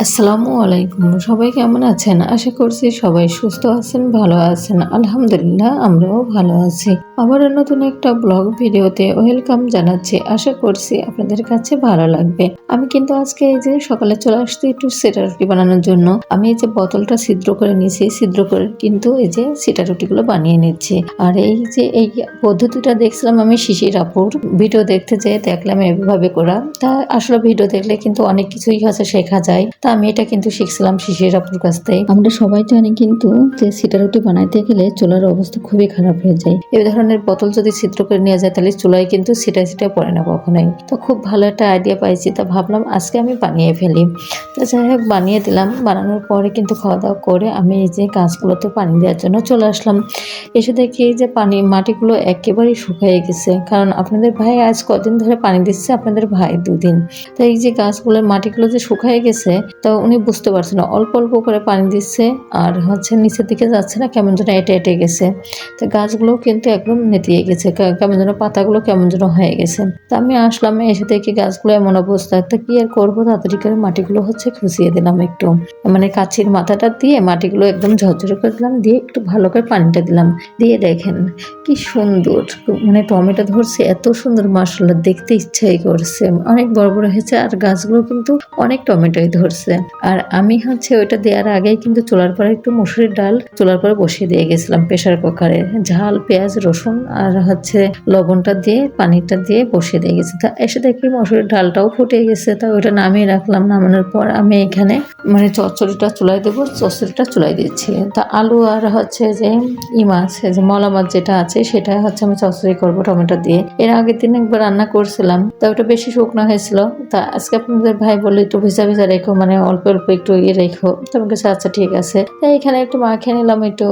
আসসালামু আলাইকুম। সবাই কেমন আছেন? আশা করছি সবাই সুস্থ আছেন, ভালো আছেন। আলহামদুলিল্লাহ আমরাও ভালো আছি। আবারও নতুন একটা ব্লগ ভিডিওতে ওয়েলকাম জানাচ্ছি। আশা করছি আপনাদের কাছে ভালো লাগবে। আমি কিন্তু আজকে এই যে সকালে চলে আসছি একটু সেটা রুটি বানানোর জন্য। আমি এই যে বোতলটা ছিদ্র করে নিয়েছি, ছিদ্র করে কিন্তু এই যে সেটা রুটিগুলো বানিয়ে নিচ্ছি। আর এই যে এই পদ্ধতিটা দেখছিলাম আমি শিশির আপুর ভিডিও দেখতে যেয়ে দেখলাম এভাবে করা। তা আসলে ভিডিও দেখলে কিন্তু অনেক কিছুই হচ্ছে শেখা যায়। তা আমি এটা কিন্তু শিখছিলাম শিশির আপুর কাছ থেকে। আমরা সবাই জানি কিন্তু যে সিটা রুটি বানাইতে গেলে চুলার অবস্থা খুবই খারাপ হয়ে যায়। এই ধরনের বোতল যদি ছিদ্র করে নেওয়া যায় তাহলে চুলায় কিন্তু ছিটা পড়ে না কখনোই। তো খুব ভালো একটা আইডিয়া পাইছি, তা ভাবলাম আজকে আমি বানিয়ে ফেলি। তো যাই হোক বানিয়ে দিলাম। বানানোর পরে কিন্তু খাওয়া দাওয়া করে আমি এই যে গাছগুলোতে পানি দেওয়ার জন্য চলে আসলাম। এসে দেখি এই যে মাটিগুলো একেবারেই শুকিয়ে গেছে, কারণ আপনাদের ভাই আজ কদিন ধরে পানি দিচ্ছে, আপনাদের ভাই 2 দিন। তো এই যে গাছগুলোর মাটিগুলো যে শুকিয়ে গেছে, তো উনি বুঝতে পারছে না, অল্প অল্প করে পানি দিচ্ছে আর হচ্ছে নিচের দিকে যাচ্ছে না, কেমন যেন এঁটে গেছে। তো গাছগুলোও কিন্তু একদম নেতিয়ে গেছে, কেমন যেন পাতাগুলো কেমন যেন হয়ে গেছে। তো আমি আসলাম, এসে দেখি গাছগুলো এমন অবস্থা। তো কি আর করবো, তাড়াতাড়ি করে মাটিগুলো হচ্ছে খুঁচিয়ে দিলাম একটু, মানে কাছির মাথাটা দিয়ে মাটিগুলো একদম ঝরঝরে করে দিলাম, দিয়ে একটু ভালো করে পানিটা দিলাম। দিয়ে দেখেন কি সুন্দর, মানে টমেটো ধরছে এত সুন্দর, মাশাআল্লাহ দেখতে ইচ্ছাই করছে। অনেক বড় বড় হয়েছে আর গাছগুলো কিন্তু অনেক টমেটোই ধরছে। আর আমি হচ্ছে ওইটা দেওয়ার আগেই কিন্তু চুলার পরে একটু মসুরির ডাল চুলার পরে বসিয়ে দিয়ে গেছিলাম প্রেসার কুকারে। ঝাল, পেঁয়াজ, রসুন আর হচ্ছে লবণটা দিয়ে পানিটা দিয়ে বসিয়ে দিয়ে গেছি। তা এসে দেখি মসুরির ডালটাও ফুটে গেছে। তা ওইটা নামিয়ে রাখলাম। নামানোর পর আমি এখানে মানে চচ্চড়িটা চুলায় দেবো, চচ্চড়িটা চুলায় দিচ্ছি। তা আলু আর হচ্ছে যে মাছ, যে মলা মাছ যেটা আছে সেটা হচ্ছে আমি চচ্চড়ি করবো টমেটো দিয়ে। এর আগের দিন একবার রান্না করছিলাম, তা ওটা বেশি শুকনো হয়েছিল। তা আজকে আপনাদের ভাই বললো একটু ভিজা ভিজা রেখো, মানে অল্প অল্প একটু রেখো। তো আমি কাছে আচ্ছা ঠিক আছে। তাই এখানে একটু মাখিয়ে নিলাম, একটু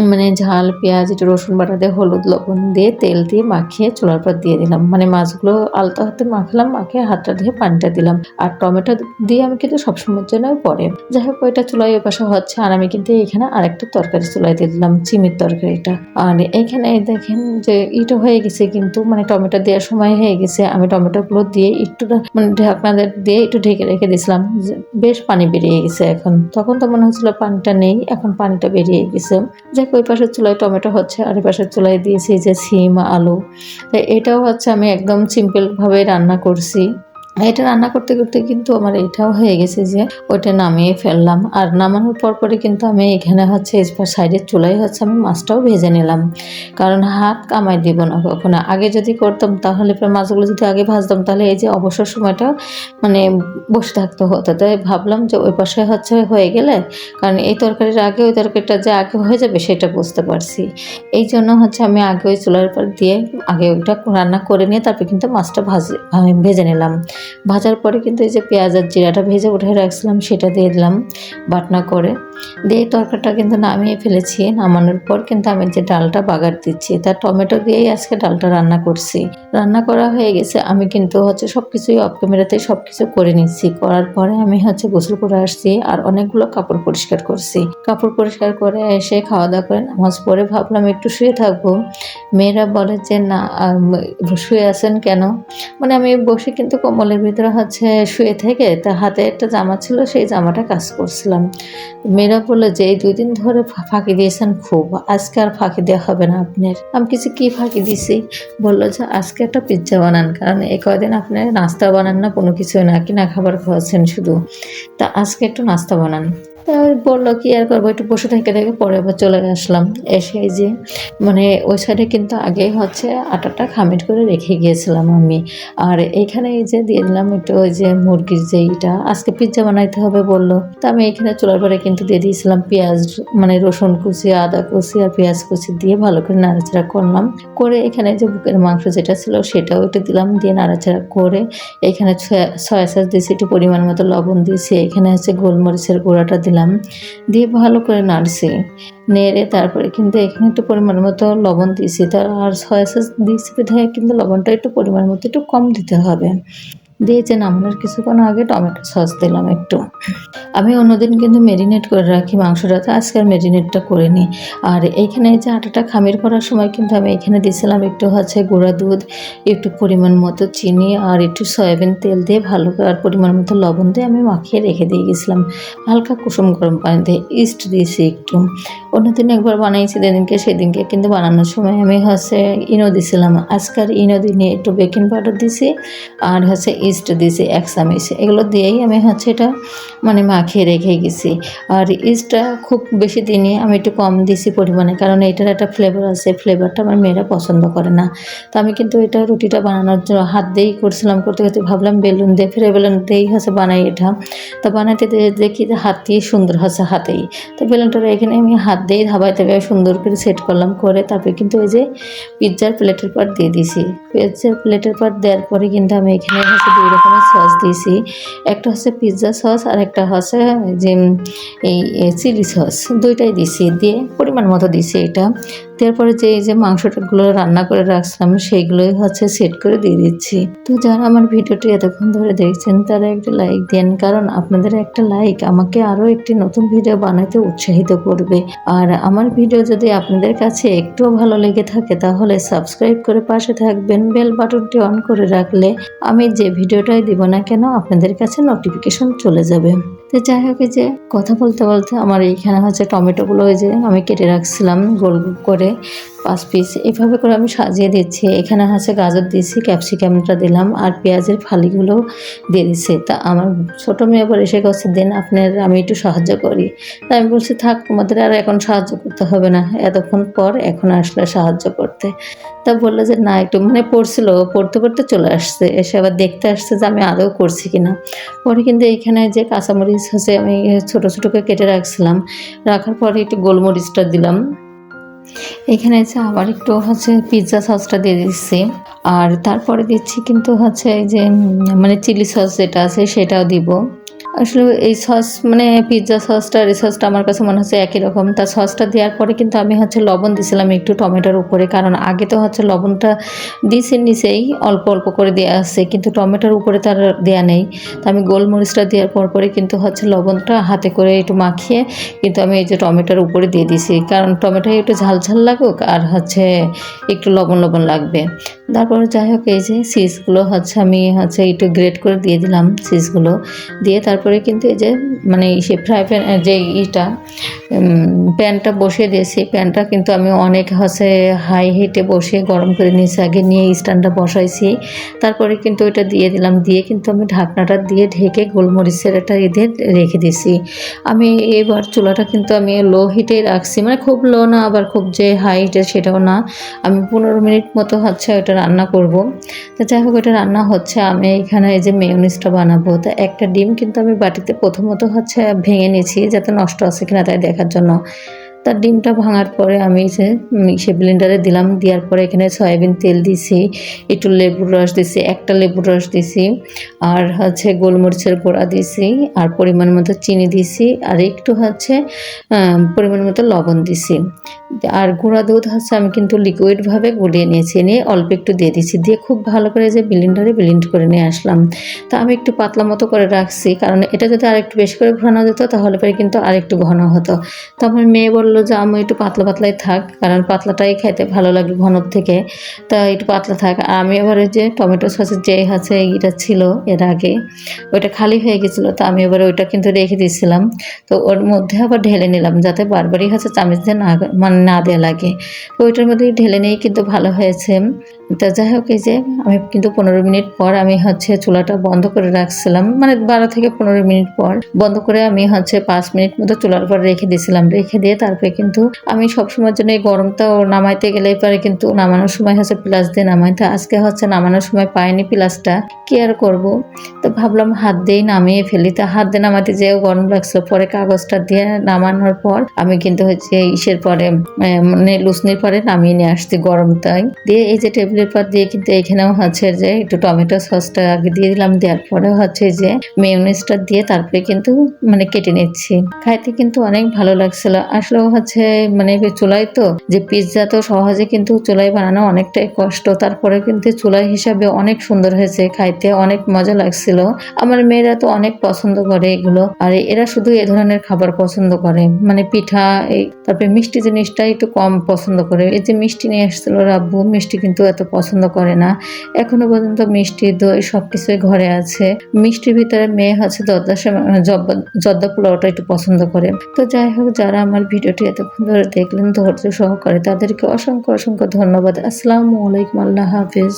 মানে ঝাল, পেঁয়াজ, একটু রসুন বাটা দিয়ে, হলুদ লবণ দিয়ে, তেল দিয়ে মাখিয়ে চুলার পর দিয়ে দিলাম। মানে মাছগুলো আলতো হাতে মাখলাম, মাখিয়ে হাতটা ধুয়ে পানিটা দিলাম। আর টমেটো দিয়ে আমি কিন্তু সবসময়ের জন্য পরে যাই হোক ওইটা চুলায় ওই পাশে হচ্ছে। আর আমি কিন্তু এখানে আরেকটা তরকারি চুলায় দিয়ে দিলাম, চিমির তরকারিটা। আর এইখানে দেখেন যে ইটা হয়ে গেছে, কিন্তু মানে টমেটো দেওয়ার সময় হয়ে গেছে। আমি টমেটোগুলো দিয়ে একটু মানে ঢাকনা দিয়ে একটু ঢেকে রেখে দিয়েছিলাম। বেশ পানি বেরিয়ে গেছে এখন। তখন তো মনে হচ্ছিল পানিটা নেই, এখন পানিটা বেরিয়ে গেছে। যাক ওই পাশের চুলায় টমেটো হচ্ছে, আর এই পাশের চুলায় দিয়েছি যে সিম, আলু। তো এটাও হচ্ছে আমি একদম সিম্পল ভাবে রান্না করছি। এটা রান্না করতে করতে কিন্তু আমার এটাও হয়ে গেছে যে ওইটা নামিয়ে ফেললাম। আর নামানোর পরে কিন্তু আমি এখানে হচ্ছে সাইডের চুলায় হচ্ছে আমি মাছটাও ভেজে নিলাম, কারণ হাত কামাই দিব না কখনো। আগে যদি করতাম তাহলে মাছগুলো যদি আগে ভাজতাম তাহলে এই যে অবসর সময়টা মানে বসে থাকতে হতো। তাই ভাবলাম যে ওই পাশে হচ্ছে হয়ে গেলে, কারণ এই তরকারির আগে ওই তরকারিটা যে আগে হয়ে যাবে সেটা বুঝতে পারছি। এই জন্য হচ্ছে আমি আগে ওই চুলার উপর দিয়ে আগে ওইটা রান্না করে নিয়ে তারপরে কিন্তু মাছটা ভেজে নিলাম। ভাজার পরে কিন্তু এই যে পেঁয়াজ আর জিরাটা ভেজে উঠে রাখছিলাম সেটা দিয়ে দিলাম বাটনা করে। দিয়ে তরকারিটা কিন্তু নামিয়ে ফেলেছি। নামানোর পর কিন্তু আমি যে ডালটা বাগার দিচ্ছি, তার টমেটো দিয়েই আজকে ডালটা রান্না করছি। রান্না করা হয়ে গেছে, আমি কিন্তু হচ্ছে সব কিছুই অফ ক্যামেরাতে সব কিছু করে নিচ্ছি। করার পরে আমি হচ্ছে গোসল করে আসছি আর অনেকগুলো কাপড় পরিষ্কার করছি। কাপড় পরিষ্কার করে এসে খাওয়া দাওয়া করে নামাজ পড়ে ভাবলাম একটু শুয়ে থাকবো। মেয়েরা বলে যে না শুয়ে আছেন কেন, মানে আমি বসে কিন্তু কম্বলের ভিতরে হচ্ছে শুয়ে থেকে তা হাতে একটা জামা ছিল, সেই জামাটা কাজ করছিলাম। মেয়েরা বললো যে এই 2 দিন ধরে ফাঁকি দিয়েছেন খুব, আজকে আর ফাঁকি দেওয়া হবে না আপনার। আমি কিছু কি ফাঁকি দিছি, বললো যে আজকে একটা পিৎজা বানান, কারণ এই কয়দিন আপনি নাস্তা বানান না, কোনো কিছুই না, কিনা খাবার খাওয়াচ্ছেন শুধু। তা আজকে একটু নাস্তা বানান। তা বললো কি আর করবো, একটু বসে থেকে পরে আবার চলে আসলাম। এসে এই যে মানে ওই সাইডে কিন্তু আগে হচ্ছে আটাটা খামির করে রেখে গিয়েছিলাম আমি। আর এইখানে এই যে দিয়ে দিলাম একটু ওই যে মুরগির যে ইটা, আজকে পিৎজা বানাইতে হবে বললো। তা আমি এখানে চুলার পরে কিন্তু দিয়ে দিয়েছিলাম পেঁয়াজ, মানে রসুন কুচি, আদা কুচি আর পেঁয়াজ কুচি দিয়ে ভালো করে নাড়াচাড়া করলাম। করে এখানে যে বুকের মাংস যেটা ছিল সেটাও একটু দিলাম, দিয়ে নাড়াচাড়া করে এখানে সয়া সস দিয়েছি, একটু পরিমাণ মতো লবণ দিয়েছি, এখানে হচ্ছে গোলমরিচের গুঁড়াটা দিলাম, দিয়ে ভালো করে নাড়ছি। নেড়ে তারপরে কিন্তু এখানে একটু পরিমাণ মতো লবণ দিয়েছি, তার আর সয়া সস দিয়েছি বিধায় কিন্তু লবণটা একটু পরিমাণ মতো একটু কম দিতে হবে। দিয়েছে নামানোর কিছুক্ষণ আগে টমেটো সস দিলাম একটু। আমি অন্যদিন কিন্তু ম্যারিনেট করে রাখি মাংসটা, তো আজকে আর ম্যারিনেটটা করে নিই। আর এইখানে যে আটাটা খামির করার সময় কিন্তু আমি এখানে দিয়েছিলাম একটু গুঁড়া দুধ, একটু পরিমাণ মতো চিনি আর একটু সয়াবিন তেল দিয়ে ভালো করে আর পরিমাণ মতো লবণ দিয়ে আমি মাখিয়ে রেখে দিয়ে গেছিলাম হালকা কুসুম গরম পানি দিয়ে। ইস্ট দিয়েছি একটু। অন্যদিন একবার বানাইছি সেদিনকে কিন্তু বানানোর সময় আমি ইনো দিছিলাম। আজকাল ইনো দিয়ে একটু বেকিং পাউডার দিছি আর ইস্ট দিয়েছি 1 চামচ। এগুলো দিয়েই আমি এটা মানে মাখিয়ে রেখে গেছি। আর ইস্টটা খুব বেশি দিইনি, আমি একটু কম দিছি পরিমাণে, কারণ এটার একটা ফ্লেভার আছে, ফ্লেভারটা আমার মেয়েরা পছন্দ করে না। তো আমি কিন্তু এটা রুটিটা বানানোর জন্য হাত দিয়েই করছিলাম, করতে করতে ভাবলাম বেলুন দিয়ে, ফিরে বেলুন দিয়েই বানাই এটা। তো বানাইতে দেখি যে হাত দিয়ে সুন্দর হাতেই। তো বেলুনটা এখানে আমি হাত দিয়েই ধাবাইতে সুন্দর করে সেট করলাম, করে তারপরে কিন্তু ওই যে পিৎজার প্লেটের পাট দিয়ে দিছি। পিৎজার প্লেটের পাট দেওয়ার পরে কিন্তু আমি এখানে 2 রকমের সস দিয়েছি। একটা পিৎজা সস আর একটা যে এই চিলি সস, দুইটাই দিছি। দিয়ে পরিমাণ মতো দিছি এটা। তারপরে যে মাংসটাগুলো রান্না করে রাখছিলাম সেইগুলোই সেট করে দিয়ে দিচ্ছি। তো যারা আমার ভিডিওটি এতক্ষণ ধরে দেখছেন তারা একটা লাইক দেন, কারণ আপনাদের একটা লাইক আমাকে আরও একটি নতুন ভিডিও বানাতে উৎসাহিত করবে। আর আমার ভিডিও যদি আপনাদের কাছে একটুও ভালো লেগে থাকে তাহলে সাবস্ক্রাইব করে পাশে থাকবেন, বেল বাটনটি অন করে রাখলে আমি যে ভিডিওটাই দিব না কেন আপনাদের কাছে নোটিফিকেশন চলে যাবে। তো যাই হোক, এই যে কথা বলতে বলতে আমার এইখানে টমেটোগুলো ওই যে আমি কেটে রাখছিলাম গোল করে 5 পিস, এভাবে করে আমি সাজিয়ে দিচ্ছি। এখানে গাজর দিয়েছি, ক্যাপসিকামটা দিলাম আর পেঁয়াজের ফালিগুলো দিয়ে দিচ্ছি। তা আমার ছোটো মেয়ে আবার এসে গেছে, দেন আমি একটু সাহায্য করি। তা আমি বলছি থাক, তোমাদের আর এখন সাহায্য করতে হবে না, এতক্ষণ পর এখন আসলে সাহায্য করতে। তা বললো যে না, একটু পড়তে পড়তে চলে আসছে, এসে আবার দেখতে আসছে যে আমি আদৌ করছি কিনা। পরে কিন্তু এইখানে যে কাঁচামরিচ আমি ছোটো ছোটো করে কেটে রাখছিলাম, রাখার পরে একটু গোলমরিচটা দিলাম। এখানে আবার একটু পিৎজা সসটা দিয়ে দিচ্ছি। আর তারপরে দিচ্ছি কিন্তু এই যে মানে চিলি সস যেটা আছে সেটাও দিব। আসলে এই সস মানে পিৎজা সসটা আর এই সসটা আমার কাছে মনে হচ্ছে একই রকম। তা সসটা দেওয়ার পরে কিন্তু আমি লবণ দিয়েছিলাম একটু টমেটোর উপরে, কারণ আগে তো লবণটা দিয়েছি নিচেই অল্প অল্প করে দেওয়া আছে, কিন্তু টমেটোর উপরে তার দেওয়া নেই। তো আমি গোলমরিচটা দেওয়ার পরে কিন্তু লবণটা হাতে করে একটু মাখিয়ে কিন্তু আমি এই যে টমেটোর উপরে দিয়ে দিয়েছি, কারণ টমেটো একটু ঝাল ঝাল লাগুক আর একটু লবণ লবণ লাগবে। তারপরে যাই হোক, এই যে চিজগুলো আমি একটু গ্রেট করে দিয়ে দিলাম চিজগুলো দিয়ে। তারপরে কিন্তু এই যে মানে ফ্রাই প্যান যে প্যানটা বসিয়ে দিয়েছি, প্যানটা কিন্তু আমি অনেক হাই হিটে বসিয়ে গরম করে নিয়েছি, আগে নিয়ে স্ট্যান্ডটা বসাইছি। তারপরে কিন্তু ওইটা দিয়ে দিলাম, দিয়ে কিন্তু আমি ঢাকনাটা দিয়ে ঢেকে গোলমরিচের একটা রেখে দিয়েছি। আমি এবার চুলাটা কিন্তু আমি লো হিটে রাখছি, মানে খুব লো না আবার খুব যে হাই হিটের সেটাও না। আমি 15 মিনিট মতো ওটা রান্না করব। তো যাই হোক, ওটা রান্না হচ্ছে। আমি এখানে এই যে মেয়োনিজটা বানাবো। তো একটা ডিম কিন্তু আমি বাটিতে প্রথমত ভেঙে নিয়েছি যাতে নষ্ট আছে কিনা তাই দেখার জন্য। তার ডিমটা ভাঙার পরে আমি মিক্সি ব্লেন্ডারে দিলাম, দেওয়ার পরে এখানে সয়াবিন তেল দিছি, একটু লেবুর রস দিছি, একটা লেবুর রস দিছি, আর গোলমরিচের গুঁড়া দিছি, আর পরিমাণ মতো চিনি দিছি, আর একটু পরিমাণ মতো লবণ দিছি। আর গুঁড়া দুধ আমি কিন্তু লিকুইডভাবে গুলিয়ে নিয়েছি, নিয়ে অল্প একটু দিয়ে দিছি, দিয়ে খুব ভালো করে যে ব্লেন্ডারে ব্লেন্ড করে নিয়ে আসলাম। তা আমি একটু পাতলা মতো করে রাখছি, কারণ এটা যদি আরেকটু বেশি করে ঘন যেত তাহলে পরে কিন্তু আরেকটু ঘন হতো। তো আমার মেয়ে বললো যে আমি একটু পাতলা পাতলাই থাক, কারণ পাতলাটাই খেতে ভালো লাগে ঘনর থেকে, তা একটু পাতলা থাক। আর আমি আবার ওই যে টমেটো সসের যে এটা ছিল এর আগে, ওইটা খালি হয়ে গেছিলো, তো আমি এবার ওইটা কিন্তু রেখে দিয়েছিলাম। তো ওর মধ্যে আবার ঢেলে নিলাম যাতে বারবারই চামচ দিয়ে না দেওয়া লাগে। তো ওইটার মধ্যে ঢেলে নিয়েই কিন্তু ভালো হয়েছে। তো যাই হোক, এই যে আমি কিন্তু 15 মিনিট পর আমি চুলাটা বন্ধ করে রাখছিলাম, মানে 12 থেকে 15 মিনিট পর বন্ধ করে আমি 5 মিনিট মতো চুলার পর রেখে দিয়েছিলাম। রেখে দিয়ে তারপরে কিন্তু আমি সবসময়ের জন্য এই গরমটা নামাইতে গেলে পরে কিন্তু নামানোর সময় প্লাস দিয়ে নামাই। তো আজকে নামানোর সময় পাইনি প্লাসটা, কি আর করবো। তো ভাবলাম হাত দিয়েই নামিয়ে ফেলি। তা হাত দিয়ে নামাতে যেও গরম লাগছিল, পরে কাগজটা দিয়ে নামানোর পর আমি কিন্তু ইসের পরে মানে লুসনির পরে নামিয়ে নিয়ে আসছি গরমটাই দিয়ে। এই যে টেবিল লেপার দিয়ে কিন্তু এখানেও হচ্ছে যে একটু টমেটো সসটা আগে দিয়ে দিলাম, দেওয়ার পরে হচ্ছে যে মেয়োনিজটা দিয়ে তারপরে কিন্তু মানে কেটে নিচ্ছি। খাইতে কিন্তু অনেক ভালো লাগছিল। আসলেও হচ্ছে মানে চুলায় তো যে পিৎজা তো সহজে কিন্তু চুলায় বানানো অনেকটাই কষ্ট, তারপরে কিন্তু চুলাই হিসাবে অনেক সুন্দর হয়েছে, খাইতে অনেক মজা লাগছিল। আমার মেয়েরা তো অনেক পছন্দ করে এগুলো, আর এরা শুধু এ ধরনের খাবার পছন্দ করে, মানে পিঠা এই তারপরে মিষ্টি জিনিসটা একটু কম পছন্দ করে। এই যে মিষ্টি নিয়ে আসছিল রাব্বু, মিষ্টি কিন্তু এত পছন্দ করে না। এখনো পর্যন্ত মিষ্টি দই সবকিছুই ঘরে আছে। মিষ্টির ভিতরে মেয়ে হচ্ছে জর্দা পোলাওটা একটু পছন্দ করে। তো যাই হোক, যারা আমার ভিডিওটি এতক্ষণ ধরে দেখলেন ধৈর্য সহকারে, তাদেরকে অসংখ্য অসংখ্য ধন্যবাদ। আসসালামু আলাইকুম, আল্লাহ হাফিজ।